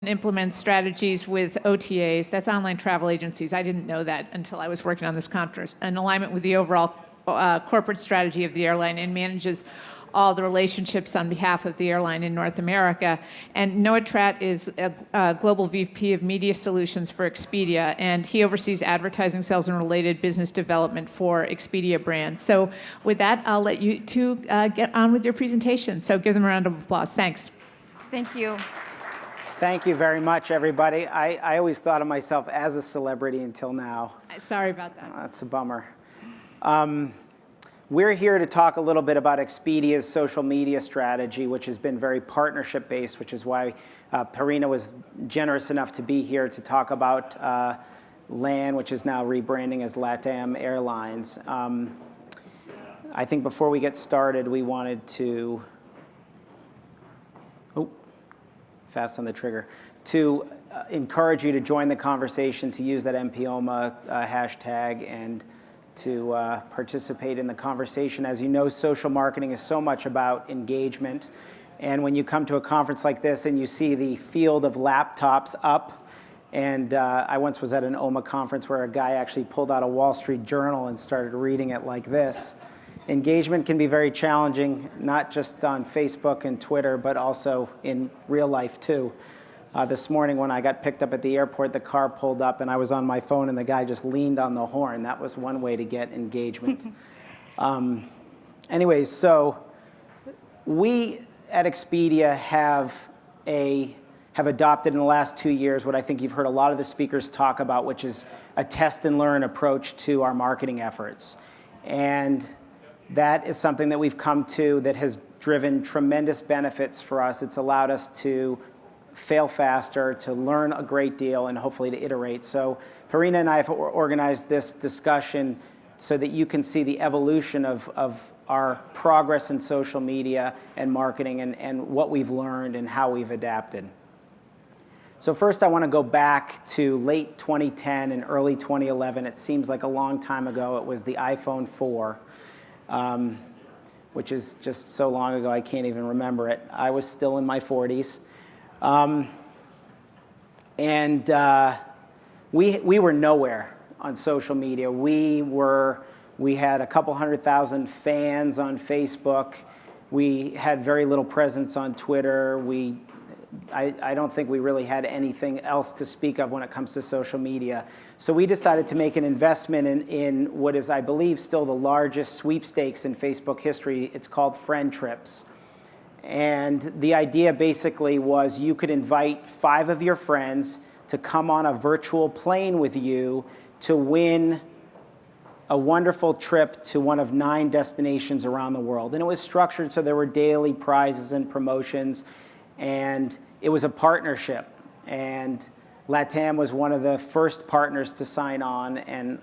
implement strategies with OTAs, that's online travel agencies. I didn't know that until I was working on this conference, in alignment with the overall corporate strategy of the airline, and manages all the relationships on behalf of the airline in North America. And Noah Tratt is a global VP of Media Solutions for Expedia, and he oversees advertising, sales, and related business development for Expedia brands. So with that, I'll let you two get on with your presentation. So give them a round of applause. Thanks. Thank you. Thank you very much, everybody. I always thought of myself as a celebrity until now. Sorry about that. That's a bummer. We're here to talk a little bit about Expedia's social media strategy, which has been very partnership-based, which is why Pierina was generous enough to be here to talk about LAN, which is now rebranding as LATAM Airlines. I think before we get started, we wanted to, fast on the trigger, to encourage you to join the conversation, to use that MPOMA hashtag, and to participate in the conversation. As you know, social marketing is so much about engagement. And when you come to a conference like this and you see the field of laptops up, and I once was at an OMA conference where a guy actually pulled out a Wall Street Journal and started reading it like this. Engagement can be very challenging, not just on Facebook and Twitter, but also in real life too. This morning when I got picked up at the airport, the car pulled up and I was on my phone and the guy just leaned on the horn. That was one way to get engagement. Anyways, so we at Expedia have adopted in the last 2 years what I think you've heard a lot of the speakers talk about, which is a test and learn approach to our marketing efforts. And that is something that we've come to that has driven tremendous benefits for us. It's allowed us to fail faster, to learn a great deal, and hopefully to iterate. So Pierina and I have organized this discussion so that you can see the evolution of our progress in social media and marketing, and what we've learned and how we've adapted. So first I want to go back to late 2010 and early 2011. It seems like a long time ago. It was the iPhone 4, which is just so long ago I can't even remember it. I was still in my 40s. We were nowhere on social media. We had a couple 100,000 fans on Facebook. We had very little presence on Twitter. I don't think we really had anything else to speak of when it comes to social media. So we decided to make an investment in what is, I believe, still the largest sweepstakes in Facebook history. It's called Friend Trips. And the idea basically was you could invite 5 of your friends to come on a virtual plane with you to win a wonderful trip to one of 9 destinations around the world. And it was structured so there were daily prizes and promotions, and it was a partnership. And LATAM was one of the first partners to sign on, and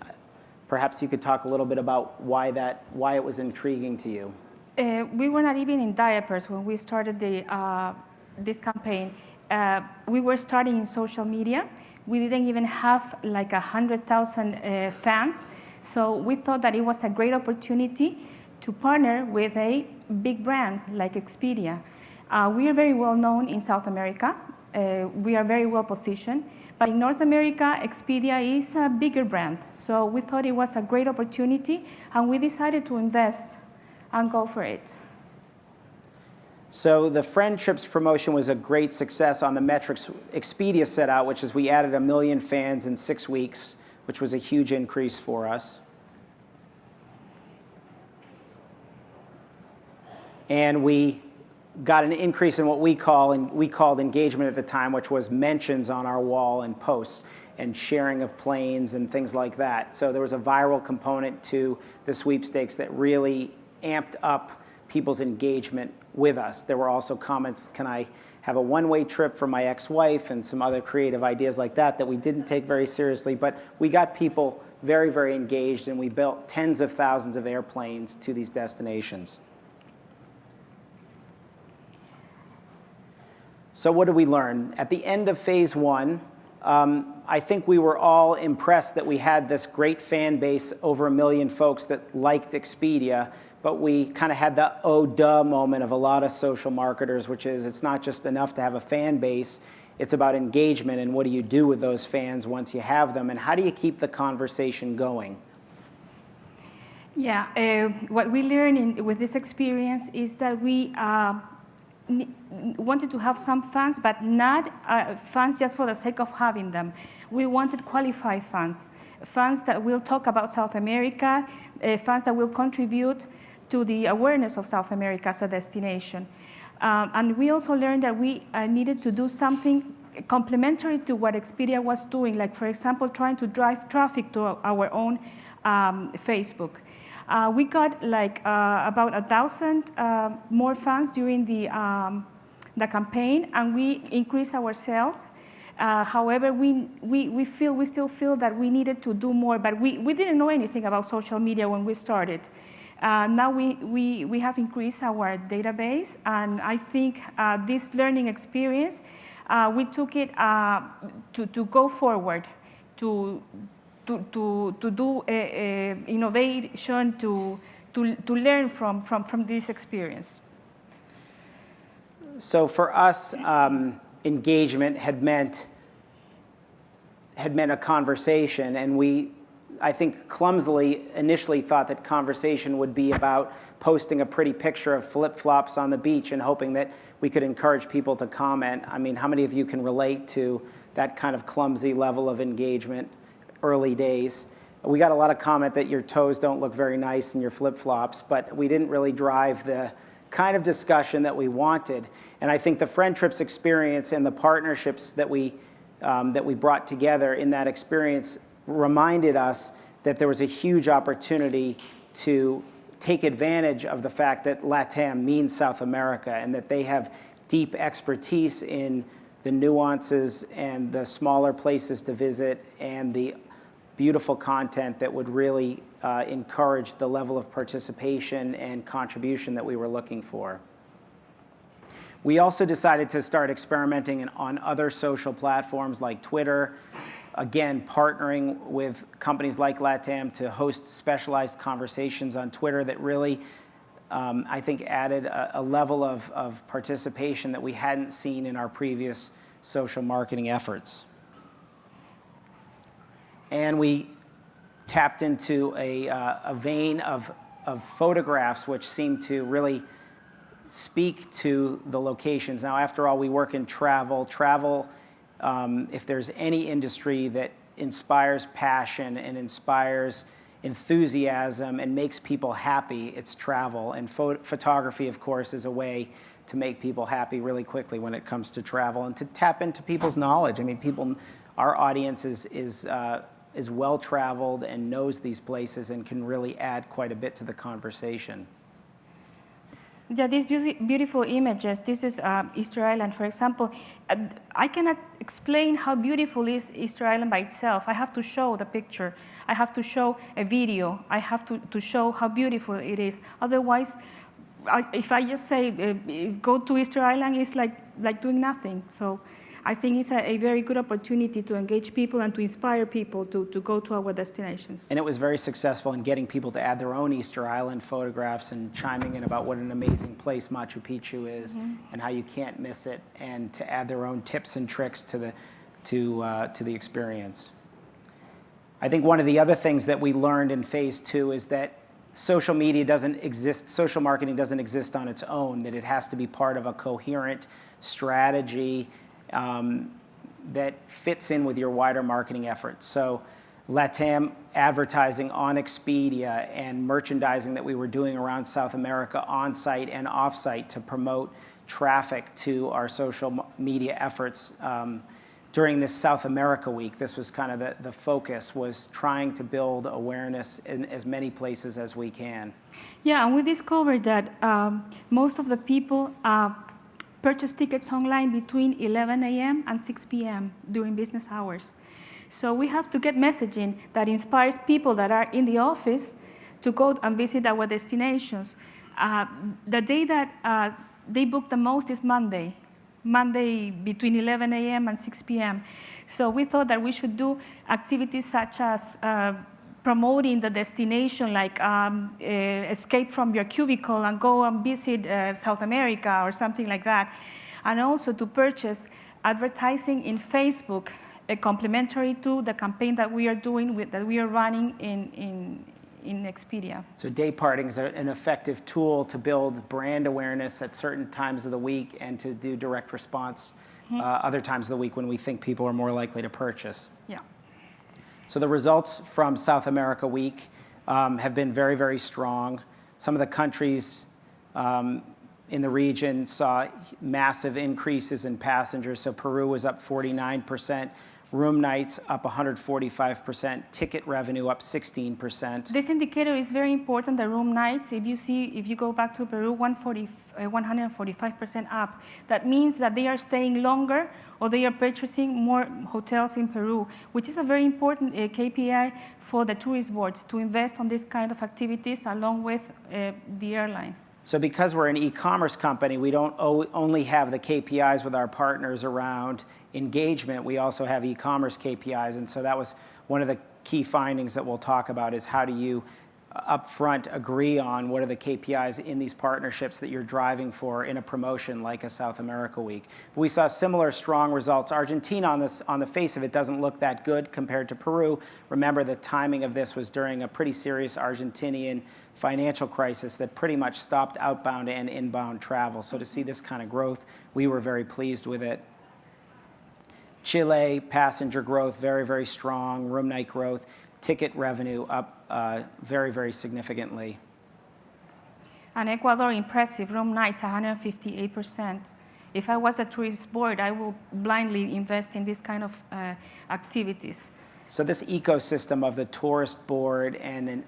perhaps you could talk a little bit about why it was intriguing to you. We were not even in diapers when we started this campaign. We were starting in social media. We didn't even have like 100,000 fans. So we thought that it was a great opportunity to partner with a big brand like Expedia. We are very well known in South America. We are very well positioned. But in North America, Expedia is a bigger brand. So we thought it was a great opportunity, and we decided to invest and go for it. So the Friend Trips promotion was a great success on the metrics Expedia set out, which is we added 1 million fans in 6 weeks, which was a huge increase for us. And we got an increase in what we called engagement at the time, which was mentions on our wall and posts and sharing of planes and things like that. So there was a viral component to the sweepstakes that really amped up people's engagement with us. There were also comments, can I have a one-way trip for my ex-wife, and some other creative ideas like that we didn't take very seriously, but we got people very, very engaged, and we built tens of thousands of airplanes to these destinations. So what did we learn? At the end of phase 1, I think we were all impressed that we had this great fan base, over 1 million folks that liked Expedia, but we kind of had the oh duh moment of a lot of social marketers, which is it's not just enough to have a fan base, It's about engagement and what do you do with those fans once you have them, and how do you keep the conversation going? Yeah, what we learned with this experience is that we wanted to have some fans, but not fans just for the sake of having them. We wanted qualified fans, fans that will talk about South America, fans that will contribute to the awareness of South America as a destination. And we also learned that we needed to do something complementary to what Expedia was doing, like, for example, trying to drive traffic to our own Facebook. We got like about 1,000 more fans during the campaign, and we increased our sales. However, we still feel that we needed to do more, but we didn't know anything about social media when we started. Now we have increased our database, and I think this learning experience, we took it to go forward, to do innovation, to learn from this experience. So for us, engagement had meant a conversation, and we, I think, clumsily initially thought that conversation would be about posting a pretty picture of flip-flops on the beach and hoping that we could encourage people to comment. I mean, how many of you can relate to that kind of clumsy level of engagement early days? We got a lot of comment that your toes don't look very nice in your flip-flops, but we didn't really drive the kind of discussion that we wanted. And I think the Friend Trips experience and the partnerships that we brought together in that experience reminded us that there was a huge opportunity to take advantage of the fact that LATAM means South America, and that they have deep expertise in the nuances and the smaller places to visit and the beautiful content that would really encourage the level of participation and contribution that we were looking for. We also decided to start experimenting on other social platforms like Twitter, again, partnering with companies like LATAM to host specialized conversations on Twitter that really, I think, added a level of participation that we hadn't seen in our previous social marketing efforts. And we tapped into a vein of photographs which seemed to really speak to the locations. Now, after all, we work in travel. If there's any industry that inspires passion and inspires enthusiasm and makes people happy, it's travel. And photography, of course, is a way to make people happy really quickly when it comes to travel and to tap into people's knowledge. I mean, our audience is well-traveled and knows these places and can really add quite a bit to the conversation. Yeah, these beautiful images. This is Easter Island, for example. I cannot explain how beautiful is Easter Island by itself. I have to show the picture. I have to show a video. I have to show how beautiful it is. Otherwise, if I just say go to Easter Island, it's like doing nothing. So I think it's a very good opportunity to engage people and to inspire people to go to our destinations. And it was very successful in getting people to add their own Easter Island photographs and chiming in about what an amazing place Machu Picchu is, and how you can't miss it, and to add their own tips and tricks to the experience. I think one of the other things that we learned in phase 2 is that social media doesn't exist, social marketing doesn't exist on its own, that it has to be part of a coherent strategy that fits in with your wider marketing efforts. So LATAM advertising on Expedia and merchandising that we were doing around South America on-site and off-site to promote traffic to our social media efforts. During this South America week, this was kind of the focus, was trying to build awareness in as many places as we can. Yeah, and we discovered that most of the people purchase tickets online between 11 a.m. and 6 p.m. during business hours. So we have to get messaging that inspires people that are in the office to go and visit our destinations. The day that they book the most is Monday between 11 a.m. and 6 p.m. So we thought that we should do activities such as promoting the destination, like escape from your cubicle and go and visit South America or something like that. And also to purchase advertising in Facebook, complementary to the campaign that we are doing, that we are running in Expedia. So day parting is an effective tool to build brand awareness at certain times of the week and to do direct response other times of the week when we think people are more likely to purchase. Yeah. So the results from South America Week have been very, very strong. Some of the countries in the region saw massive increases in passengers. So Peru was up 49%, room nights up 145%, ticket revenue up 16%. This indicator is very important, the room nights. If you go back to Peru, 145% up. That means that they are staying longer or they are purchasing more hotels in Peru, which is a very important KPI for the tourist boards to invest on this kind of activities along with the airline. So because we're an e-commerce company, we don't only have the KPIs with our partners around engagement, we also have e-commerce KPIs. And so that was one of the key findings that we'll talk about is how do you upfront agree on what are the KPIs in these partnerships that you're driving for in a promotion like a South America Week. We saw similar strong results. Argentina on the face of it doesn't look that good compared to Peru. Remember the timing of this was during a pretty serious Argentinian financial crisis that pretty much stopped outbound and inbound travel. So to see this kind of growth, we were very pleased with it. Chile, passenger growth, very, very strong. Room night growth. Ticket revenue up very, very significantly. And Ecuador, impressive. Room nights, 158%. If I was a tourist board, I will blindly invest in this kind of activities. So this ecosystem of the tourist board and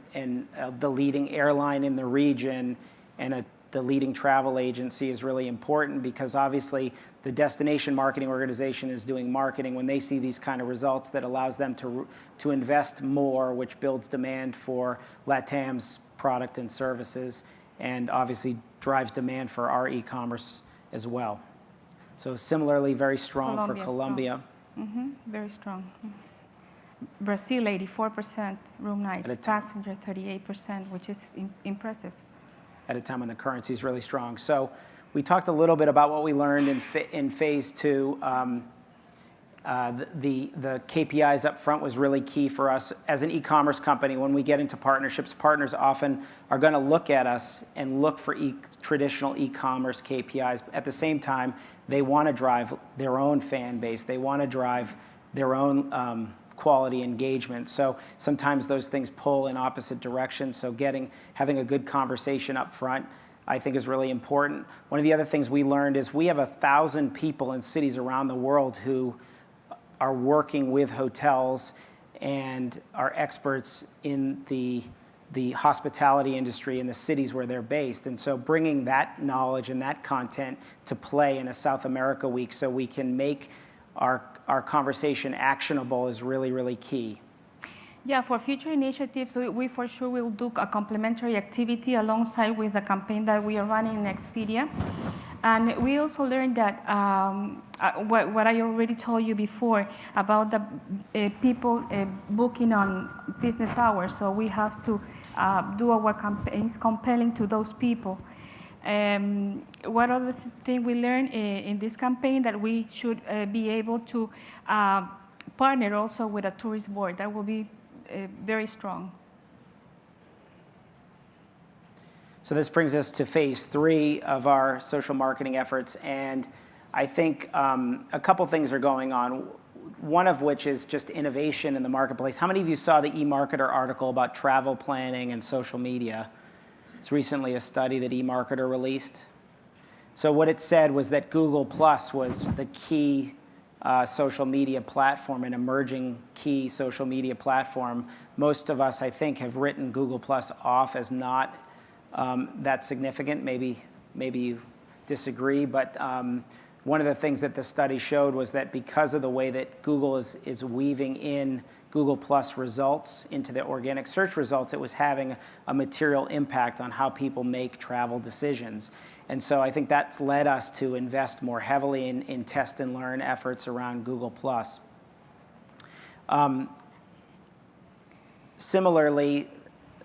the leading airline in the region and the leading travel agency is really important because obviously the destination marketing organization is doing marketing when they see these kind of results that allows them to invest more, which builds demand for LATAM's product and services and obviously drives demand for our e-commerce as well. So similarly, very strong for Colombia. Very strong. Brazil, 84% room nights. Passenger, 38%, which is impressive. At a time when the currency is really strong. So we talked a little bit about what we learned in phase two. The KPIs up front was really key for us. As an e-commerce company, when we get into partnerships, partners often are going to look at us and look for traditional e-commerce KPIs. At the same time, they want to drive their own fan base. They want to drive their own quality engagement. So sometimes those things pull in opposite directions. So having a good conversation up front, I think is really important. One of the other things we learned is we have 1,000 people in cities around the world who are working with hotels and are experts in the hospitality industry in the cities where they're based. And so bringing that knowledge and that content to play in a South America Week so we can make our conversation actionable is really, really key. Yeah, for future initiatives, we for sure will do a complementary activity alongside with the campaign that we are running in Expedia. And we also learned that what I already told you before about the people booking on business hours. So we have to do our campaigns compelling to those people. What other thing we learned in this campaign that we should be able to partner also with a tourist board. That will be very strong. So this brings us to phase 3 of our social marketing efforts. And I think a couple things are going on. One of which is just innovation in the marketplace. How many of you saw the eMarketer article about travel planning and social media? It's recently a study that eMarketer released. So what it said was that Google Plus was the key social media platform, an emerging key social media platform. Most of us, I think, have written Google Plus off as not that significant. Maybe you disagree, but one of the things that the study showed was that because of the way that Google is weaving in Google Plus results into the organic search results, it was having a material impact on how people make travel decisions. And so I think that's led us to invest more heavily in test and learn efforts around Google Plus. Similarly,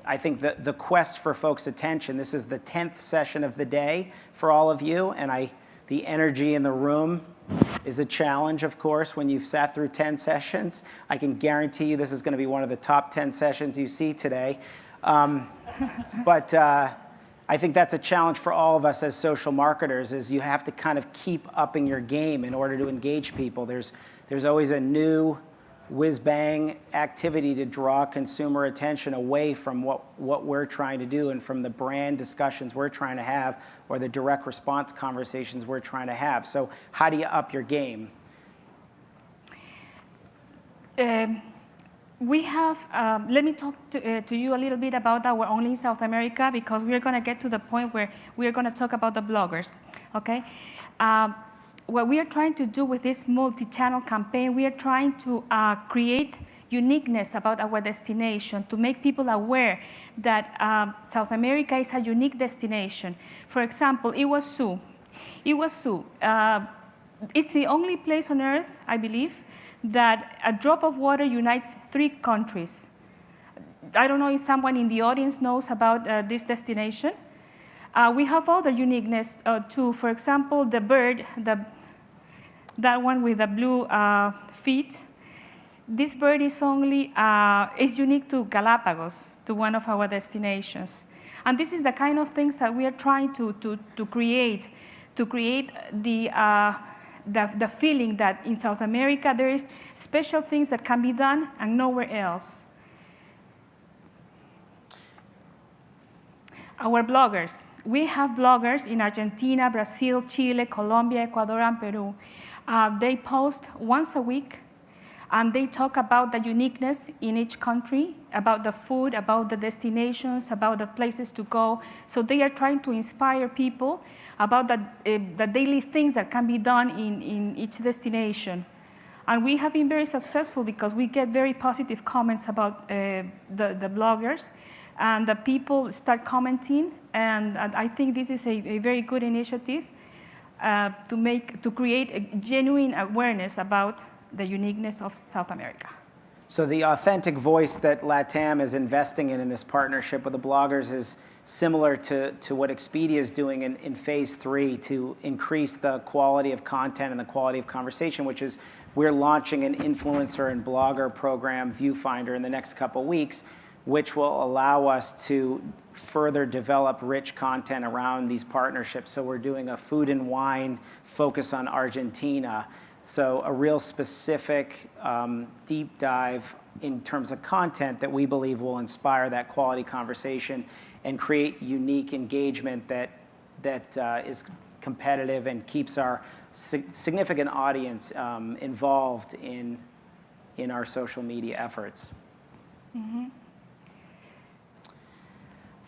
I think the quest for folks' attention, this is the 10th session of the day for all of you, and the energy in the room is a challenge, of course, when you've sat through 10 sessions. I can guarantee you this is going to be one of the top 10 sessions you see today. But I think that's a challenge for all of us as social marketers, is you have to kind of keep upping your game in order to engage people. There's always a new whiz-bang activity to draw consumer attention away from what we're trying to do and from the brand discussions we're trying to have or the direct response conversations we're trying to have. So how do you up your game? We have, let me talk to you a little bit about our Only in South America, because we're going to get to the point where we're going to talk about the bloggers, okay? What we are trying to do with this multi-channel campaign, we are trying to create uniqueness about our destination, to make people aware that South America is a unique destination. For example, Iguazu. It's the only place on earth, I believe, that a drop of water unites 3 countries. I don't know if someone in the audience knows about this destination. We have other uniqueness too. For example, the bird, that one with the blue feet. This bird is unique to Galapagos, to one of our destinations. And this is the kind of things that we are trying to create the feeling that in South America there is special things that can be done and nowhere else. Our bloggers. We have bloggers in Argentina, Brazil, Chile, Colombia, Ecuador, and Peru. They post once a week, and they talk about the uniqueness in each country, about the food, about the destinations, about the places to go. So they are trying to inspire people about the daily things that can be done in each destination. And we have been very successful because we get very positive comments about the bloggers, and the people start commenting. And I think this is a very good initiative to create a genuine awareness about the uniqueness of South America. So the authentic voice that LATAM is investing in this partnership with the bloggers is similar to what Expedia is doing in phase 3 to increase the quality of content and the quality of conversation, which is we're launching an influencer and blogger program, Viewfinder, in the next couple weeks, which will allow us to further develop rich content around these partnerships. So we're doing a food and wine focus on Argentina. So a real specific deep dive in terms of content that we believe will inspire that quality conversation and create unique engagement that is competitive and keeps our significant audience involved in our social media efforts. Mm-hmm.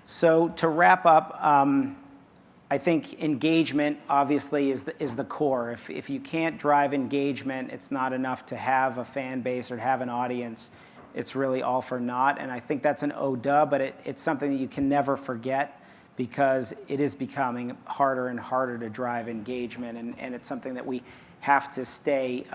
So to wrap up, I think engagement obviously is the core. If you can't drive engagement, it's not enough to have a fan base or to have an audience. It's really all for naught. And I think that's an ODA, but it's something that you can never forget because it is becoming harder and harder to drive engagement. And it's something that we have to stay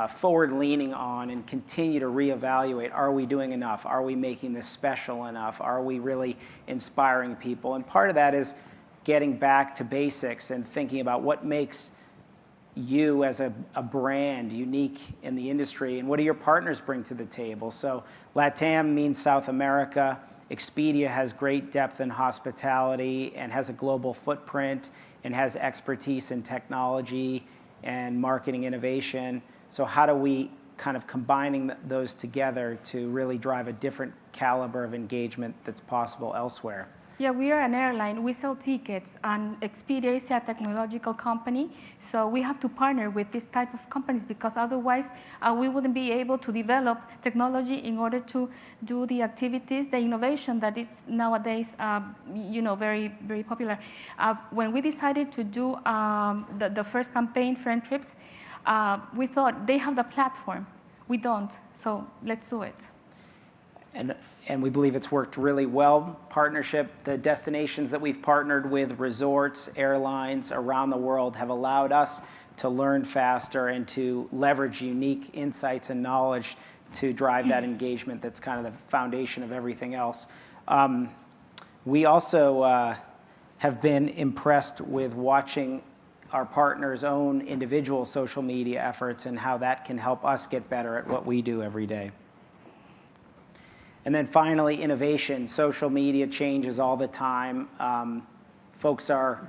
forward-leaning on and continue to reevaluate. Are we doing enough? Are we making this special enough? Are we really inspiring people? And part of that is getting back to basics and thinking about what makes you as a brand unique in the industry and what do your partners bring to the table. So LATAM means South America. Expedia has great depth in hospitality and has a global footprint and has expertise in technology and marketing innovation. So how do we kind of combining those together to really drive a different caliber of engagement that's possible elsewhere? Yeah, we are an airline. We sell tickets, and Expedia is a technological company. So we have to partner with this type of companies because otherwise we wouldn't be able to develop technology in order to do the activities, the innovation that is nowadays, very, very popular. When we decided to do the first campaign, Friend Trips, we thought they have the platform. We don't, so let's do it. And we believe it's worked really well. Partnership, the destinations that we've partnered with, resorts, airlines around the world have allowed us to learn faster and to leverage unique insights and knowledge to drive that engagement that's kind of the foundation of everything else. We also have been impressed with watching our partners' own individual social media efforts and how that can help us get better at what we do every day. And then finally, innovation. Social media changes all the time. Folks are,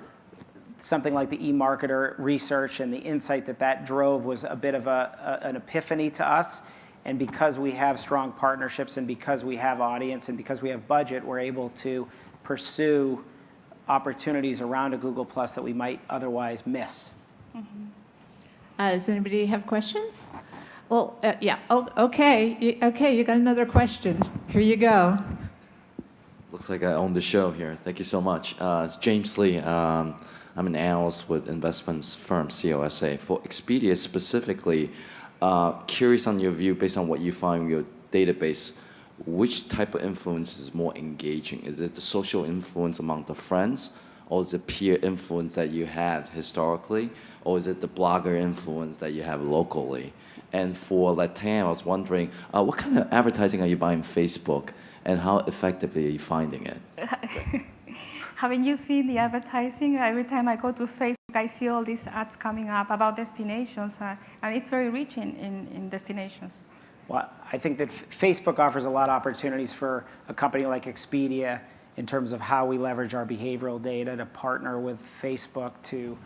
something like the eMarketer research and the insight that drove was a bit of an epiphany to us. And because we have strong partnerships and because we have audience and because we have budget, we're able to pursue opportunities around a Google Plus that we might otherwise miss. Does anybody have questions? Well, yeah. Oh, okay. Okay, you got another question. Here you go. Looks like I own the show here. Thank you so much. It's James Lee. I'm an analyst with investment firm COSA. For Expedia specifically, curious on your view based on what you find in your database, which type of influence is more engaging? Is it the social influence among the friends, or is it peer influence that you had historically, or is it the blogger influence that you have locally? And for LATAM, I was wondering, what kind of advertising are you buying Facebook, and how effectively are you finding it? Haven't you seen the advertising? Every time I go to Facebook, I see all these ads coming up about destinations, and it's very rich in destinations. Well, I think that Facebook offers a lot of opportunities for a company like Expedia in terms of how we leverage our behavioral data to partner with Facebook to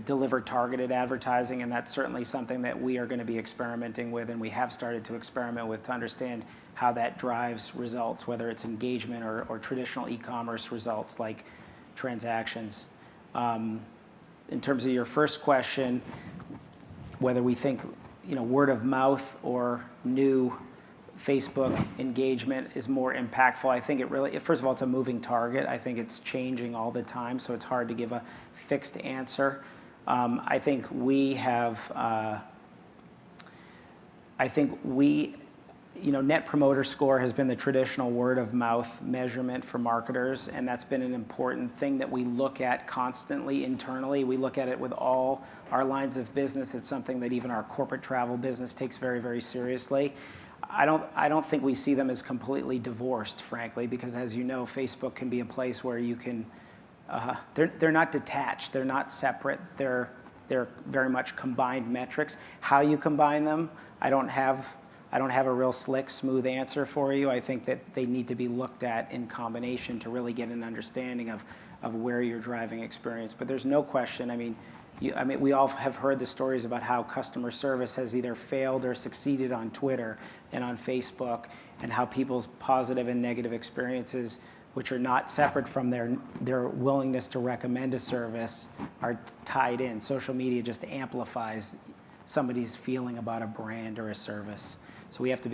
deliver targeted advertising, and that's certainly something that we are going to be experimenting with, and we have started to experiment with to understand how that drives results, whether it's engagement or traditional e-commerce results like transactions. In terms of your first question, whether we think word of mouth or new Facebook engagement is more impactful, I think it really, first of all, it's a moving target. I think it's changing all the time, so it's hard to give a fixed answer. I think Net Promoter Score has been the traditional word of mouth measurement for marketers, and that's been an important thing that we look at constantly internally. We look at it with all our lines of business. It's something that even our corporate travel business takes very, very seriously. I don't think we see them as completely divorced, frankly, because as you know, Facebook can be a place where you can, they're not detached, they're not separate, they're very much combined metrics. How you combine them, I don't have a real slick, smooth answer for you. I think that they need to be looked at in combination to really get an understanding of where you're driving experience. But there's no question, we all have heard the stories about how customer service has either failed or succeeded on Twitter and on Facebook, and how people's positive and negative experiences, which are not separate from their willingness to recommend a service, are tied in. Social media just amplifies somebody's feeling about a brand or a service. So we have to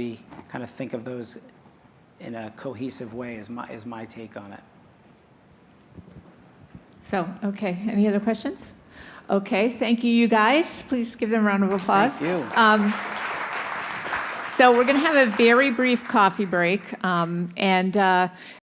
think of those in a cohesive way is my take on it. So, okay, any other questions? Okay, thank you, you guys. Please give them a round of applause. Thank you. So we're going to have a very brief coffee break, and